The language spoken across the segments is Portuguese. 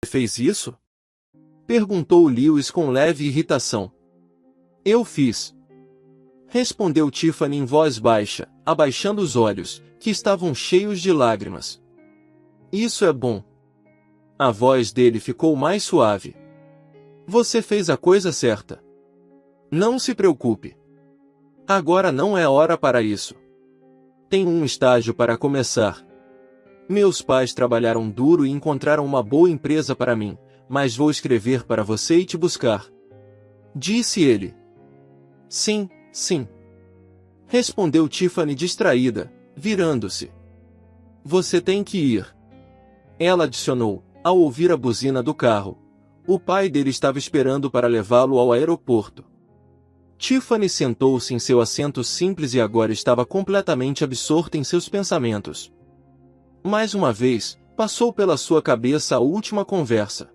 fez isso? Perguntou Lewis com leve irritação. Eu fiz. Respondeu Tiffany em voz baixa, abaixando os olhos, que estavam cheios de lágrimas. Isso é bom. A voz dele ficou mais suave. Você fez a coisa certa. Não se preocupe. Agora não é hora para isso. Tem um estágio para começar. Meus pais trabalharam duro e encontraram uma boa empresa para mim, mas vou escrever para você e te buscar. Disse ele. Sim, sim. Respondeu Tiffany distraída, virando-se. Você tem que ir. Ela adicionou, ao ouvir a buzina do carro. O pai dele estava esperando para levá-lo ao aeroporto. Tiffany sentou-se em seu assento simples e agora estava completamente absorta em seus pensamentos. Mais uma vez, passou pela sua cabeça a última conversa.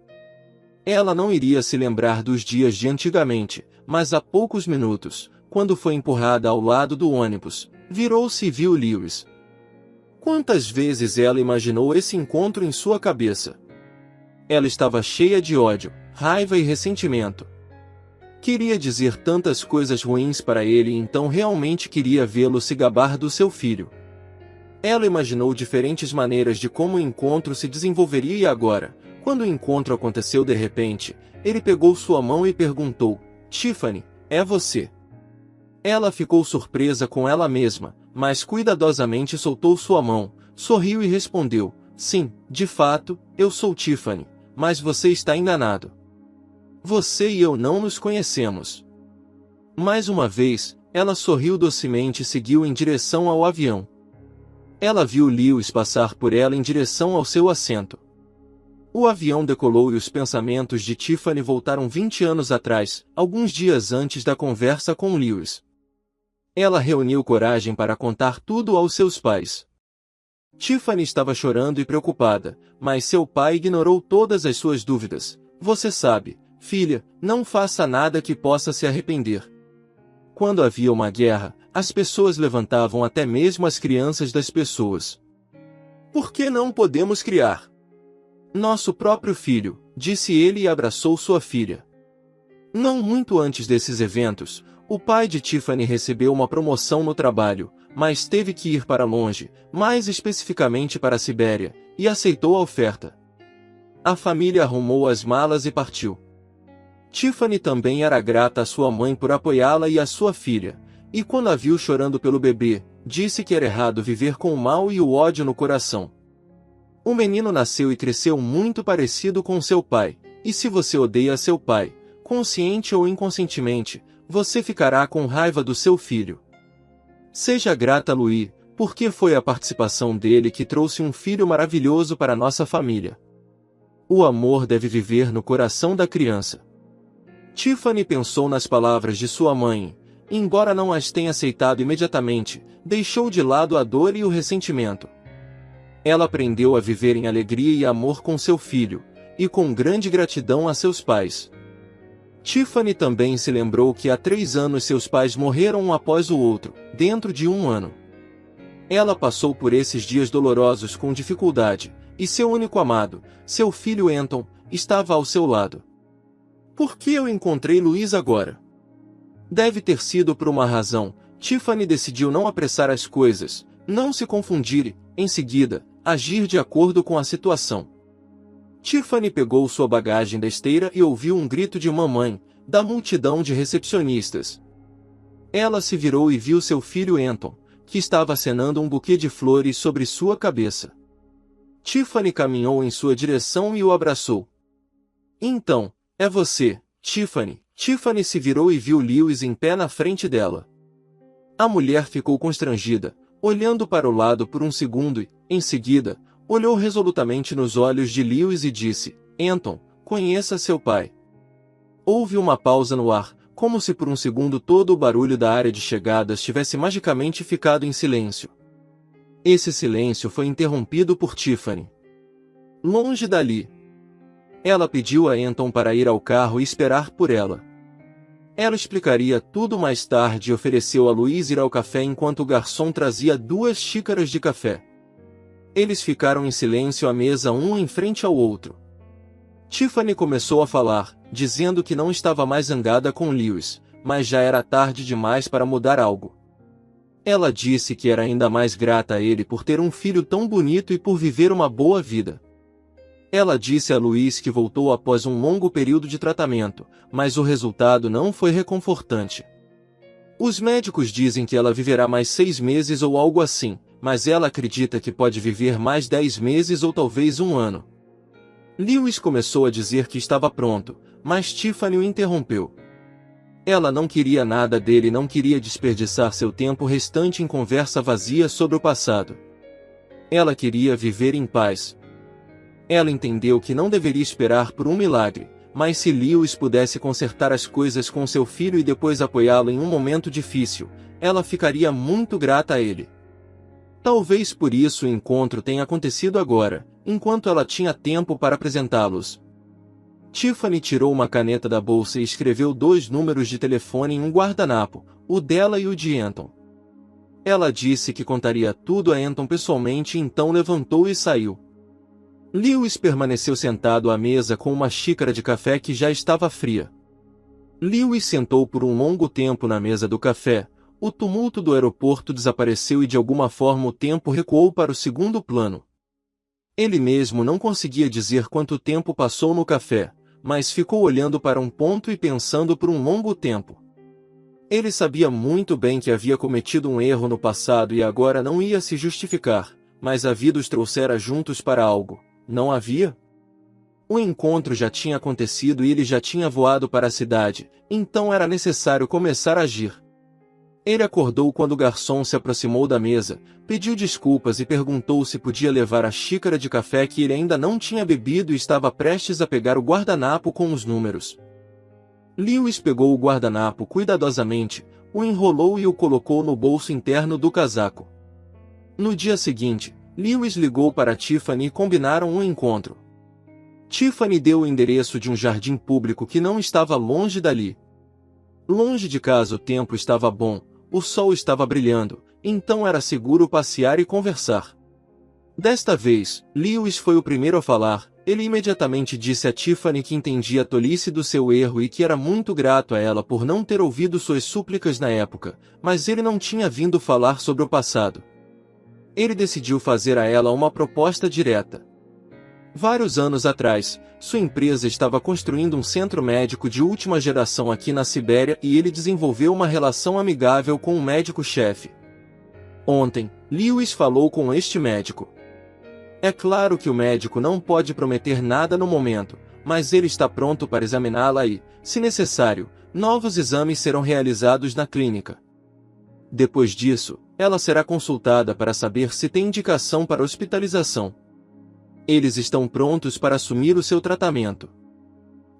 Ela não iria se lembrar dos dias de antigamente, mas há poucos minutos, quando foi empurrada ao lado do ônibus, virou-se e viu Lewis. Quantas vezes ela imaginou esse encontro em sua cabeça? Ela estava cheia de ódio, raiva e ressentimento. Queria dizer tantas coisas ruins para ele e então realmente queria vê-lo se gabar do seu filho. Ela imaginou diferentes maneiras de como o encontro se desenvolveria e agora, quando o encontro aconteceu de repente, ele pegou sua mão e perguntou, Tiffany, é você? Ela ficou surpresa com ela mesma, mas cuidadosamente soltou sua mão, sorriu e respondeu, sim, de fato, eu sou Tiffany, mas você está enganado. Você e eu não nos conhecemos. Mais uma vez, ela sorriu docemente e seguiu em direção ao avião. Ela viu Lewis passar por ela em direção ao seu assento. O avião decolou e os pensamentos de Tiffany voltaram 20 anos atrás, alguns dias antes da conversa com Lewis. Ela reuniu coragem para contar tudo aos seus pais. Tiffany estava chorando e preocupada, mas seu pai ignorou todas as suas dúvidas. Você sabe, filha, não faça nada que possa se arrepender. Quando havia uma guerra, as pessoas levantavam até mesmo as crianças das pessoas. Por que não podemos criar nosso próprio filho? Disse ele e abraçou sua filha. Não muito antes desses eventos, o pai de Tiffany recebeu uma promoção no trabalho, mas teve que ir para longe, mais especificamente para a Sibéria, e aceitou a oferta. A família arrumou as malas e partiu. Tiffany também era grata à sua mãe por apoiá-la e à sua filha, e quando a viu chorando pelo bebê, disse que era errado viver com o mal e o ódio no coração. O menino nasceu e cresceu muito parecido com seu pai, e se você odeia seu pai, consciente ou inconscientemente, você ficará com raiva do seu filho. Seja grata a Louis, porque foi a participação dele que trouxe um filho maravilhoso para nossa família. O amor deve viver no coração da criança. Tiffany pensou nas palavras de sua mãe, e, embora não as tenha aceitado imediatamente, deixou de lado a dor e o ressentimento. Ela aprendeu a viver em alegria e amor com seu filho, e com grande gratidão a seus pais. Tiffany também se lembrou que há 3 anos seus pais morreram um após o outro, dentro de 1 ano. Ela passou por esses dias dolorosos com dificuldade, e seu único amado, seu filho Anton, estava ao seu lado. Por que eu encontrei Louis agora? Deve ter sido por uma razão. Tiffany decidiu não apressar as coisas, não se confundir e, em seguida, agir de acordo com a situação. Tiffany pegou sua bagagem da esteira e ouviu um grito de mamãe, da multidão de recepcionistas. Ela se virou e viu seu filho Anton, que estava acenando um buquê de flores sobre sua cabeça. Tiffany caminhou em sua direção e o abraçou. Então, é você, Tiffany. Tiffany se virou e viu Lewis em pé na frente dela. A mulher ficou constrangida, olhando para o lado por um segundo e, em seguida, olhou resolutamente nos olhos de Lewis e disse, Anton, conheça seu pai. Houve uma pausa no ar, como se por um segundo todo o barulho da área de chegadas tivesse magicamente ficado em silêncio. Esse silêncio foi interrompido por Tiffany. Longe dali. Ela pediu a Anton para ir ao carro e esperar por ela. Ela explicaria tudo mais tarde e ofereceu a Louis ir ao café enquanto o garçom trazia 2 xícaras de café. Eles ficaram em silêncio à mesa um em frente ao outro. Tiffany começou a falar, dizendo que não estava mais zangada com Lewis, mas já era tarde demais para mudar algo. Ela disse que era ainda mais grata a ele por ter um filho tão bonito e por viver uma boa vida. Ela disse a Louise que voltou após um longo período de tratamento, mas o resultado não foi reconfortante. Os médicos dizem que ela viverá mais 6 meses ou algo assim, mas ela acredita que pode viver mais 10 meses ou talvez um ano. Lewis começou a dizer que estava pronto, mas Tiffany o interrompeu. Ela não queria nada dele e não queria desperdiçar seu tempo restante em conversa vazia sobre o passado. Ela queria viver em paz. Ela entendeu que não deveria esperar por um milagre, mas se Lewis pudesse consertar as coisas com seu filho e depois apoiá-lo em um momento difícil, ela ficaria muito grata a ele. Talvez por isso o encontro tenha acontecido agora, enquanto ela tinha tempo para apresentá-los. Tiffany tirou uma caneta da bolsa e escreveu 2 números de telefone em um guardanapo, o dela e o de Anton. Ela disse que contaria tudo a Anton pessoalmente e então levantou e saiu. Lewis permaneceu sentado à mesa com uma xícara de café que já estava fria. Lewis sentou por um longo tempo na mesa do café. O tumulto do aeroporto desapareceu e de alguma forma o tempo recuou para o segundo plano. Ele mesmo não conseguia dizer quanto tempo passou no café, mas ficou olhando para um ponto e pensando por um longo tempo. Ele sabia muito bem que havia cometido um erro no passado e agora não ia se justificar, mas a vida os trouxera juntos para algo, não havia? O encontro já tinha acontecido e ele já tinha voado para a cidade, então era necessário começar a agir. Ele acordou quando o garçom se aproximou da mesa, pediu desculpas e perguntou se podia levar a xícara de café que ele ainda não tinha bebido e estava prestes a pegar o guardanapo com os números. Lewis pegou o guardanapo cuidadosamente, o enrolou e o colocou no bolso interno do casaco. No dia seguinte, Lewis ligou para Tiffany e combinaram um encontro. Tiffany deu o endereço de um jardim público que não estava longe dali. Longe de casa o tempo estava bom, o sol estava brilhando, então era seguro passear e conversar. Desta vez, Lewis foi o primeiro a falar. Ele imediatamente disse a Tiffany que entendia a tolice do seu erro e que era muito grato a ela por não ter ouvido suas súplicas na época, mas ele não tinha vindo falar sobre o passado. Ele decidiu fazer a ela uma proposta direta. Vários anos atrás, sua empresa estava construindo um centro médico de última geração aqui na Sibéria e ele desenvolveu uma relação amigável com o médico-chefe. Ontem, Lewis falou com este médico. É claro que o médico não pode prometer nada no momento, mas ele está pronto para examiná-la e, se necessário, novos exames serão realizados na clínica. Depois disso, ela será consultada para saber se tem indicação para hospitalização. Eles estão prontos para assumir o seu tratamento.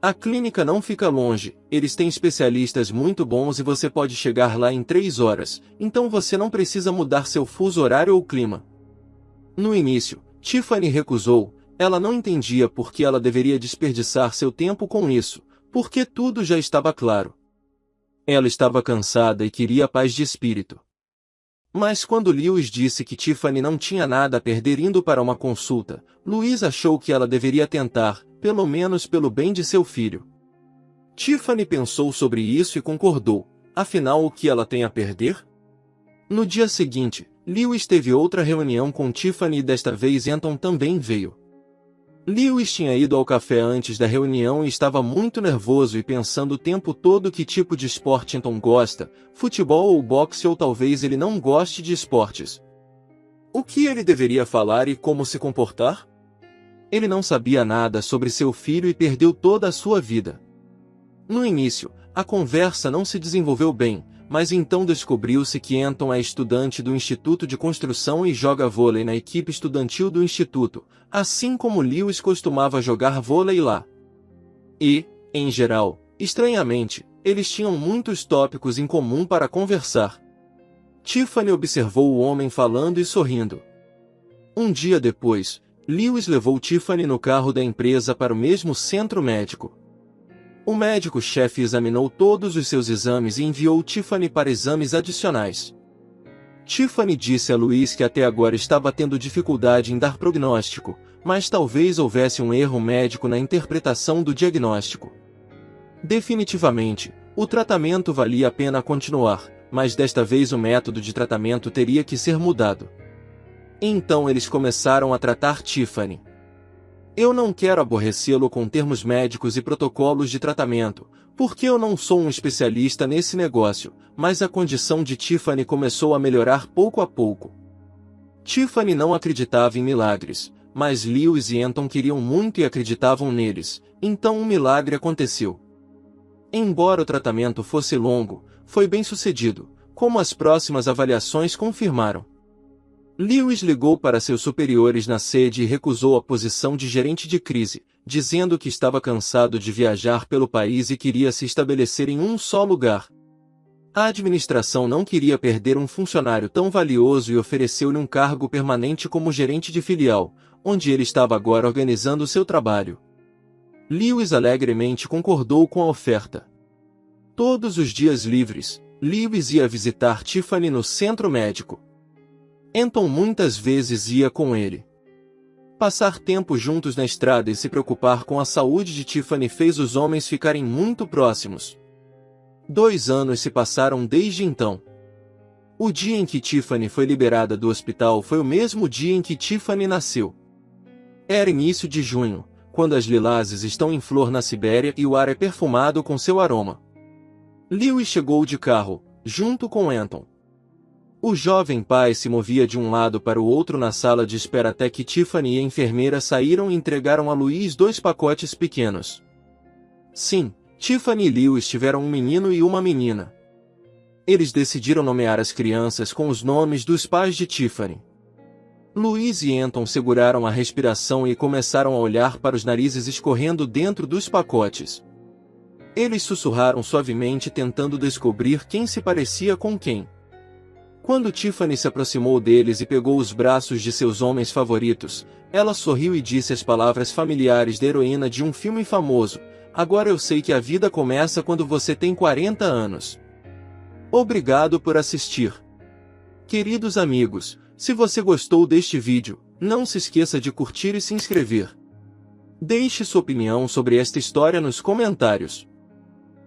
A clínica não fica longe, eles têm especialistas muito bons e você pode chegar lá em 3 horas, então você não precisa mudar seu fuso horário ou clima. No início, Tiffany recusou, ela não entendia por que ela deveria desperdiçar seu tempo com isso, porque tudo já estava claro. Ela estava cansada e queria paz de espírito. Mas quando Lewis disse que Tiffany não tinha nada a perder indo para uma consulta, Louise achou que ela deveria tentar, pelo menos pelo bem de seu filho. Tiffany pensou sobre isso e concordou, afinal o que ela tem a perder? No dia seguinte, Lewis teve outra reunião com Tiffany e desta vez Anton também veio. Lewis tinha ido ao café antes da reunião e estava muito nervoso e pensando o tempo todo que tipo de esporte Anton gosta, futebol ou boxe ou talvez ele não goste de esportes. O que ele deveria falar e como se comportar? Ele não sabia nada sobre seu filho e perdeu toda a sua vida. No início, a conversa não se desenvolveu bem, mas então descobriu-se que Anton é estudante do Instituto de Construção e joga vôlei na equipe estudantil do Instituto, assim como Lewis costumava jogar vôlei lá. E, em geral, estranhamente, eles tinham muitos tópicos em comum para conversar. Tiffany observou o homem falando e sorrindo. Um dia depois, Lewis levou Tiffany no carro da empresa para o mesmo centro médico. O médico-chefe examinou todos os seus exames e enviou Tiffany para exames adicionais. Tiffany disse a Louise que até agora estava tendo dificuldade em dar prognóstico, mas talvez houvesse um erro médico na interpretação do diagnóstico. Definitivamente, o tratamento valia a pena continuar, mas desta vez o método de tratamento teria que ser mudado. Então eles começaram a tratar Tiffany. Eu não quero aborrecê-lo com termos médicos e protocolos de tratamento, porque eu não sou um especialista nesse negócio, mas a condição de Tiffany começou a melhorar pouco a pouco. Tiffany não acreditava em milagres, mas Lewis e Anton queriam muito e acreditavam neles, então um milagre aconteceu. Embora o tratamento fosse longo, foi bem sucedido, como as próximas avaliações confirmaram. Lewis ligou para seus superiores na sede e recusou a posição de gerente de crise, dizendo que estava cansado de viajar pelo país e queria se estabelecer em um só lugar. A administração não queria perder um funcionário tão valioso e ofereceu-lhe um cargo permanente como gerente de filial, onde ele estava agora organizando seu trabalho. Lewis alegremente concordou com a oferta. Todos os dias livres, Lewis ia visitar Tiffany no centro médico. Anton muitas vezes ia com ele. Passar tempo juntos na estrada e se preocupar com a saúde de Tiffany fez os homens ficarem muito próximos. 2 anos se passaram desde então. O dia em que Tiffany foi liberada do hospital foi o mesmo dia em que Tiffany nasceu. Era início de junho, quando as lilazes estão em flor na Sibéria e o ar é perfumado com seu aroma. Lewis chegou de carro, junto com Anton. O jovem pai se movia de um lado para o outro na sala de espera até que Tiffany e a enfermeira saíram e entregaram a Louise 2 pacotes pequenos. Sim, Tiffany e Lewis tiveram um menino e uma menina. Eles decidiram nomear as crianças com os nomes dos pais de Tiffany. Louise e Anton seguraram a respiração e começaram a olhar para os narizes escorrendo dentro dos pacotes. Eles sussurraram suavemente tentando descobrir quem se parecia com quem. Quando Tiffany se aproximou deles e pegou os braços de seus homens favoritos, ela sorriu e disse as palavras familiares da heroína de um filme famoso: "Agora eu sei que a vida começa quando você tem 40 anos." Obrigado por assistir. Queridos amigos, se você gostou deste vídeo, não se esqueça de curtir e se inscrever. Deixe sua opinião sobre esta história nos comentários.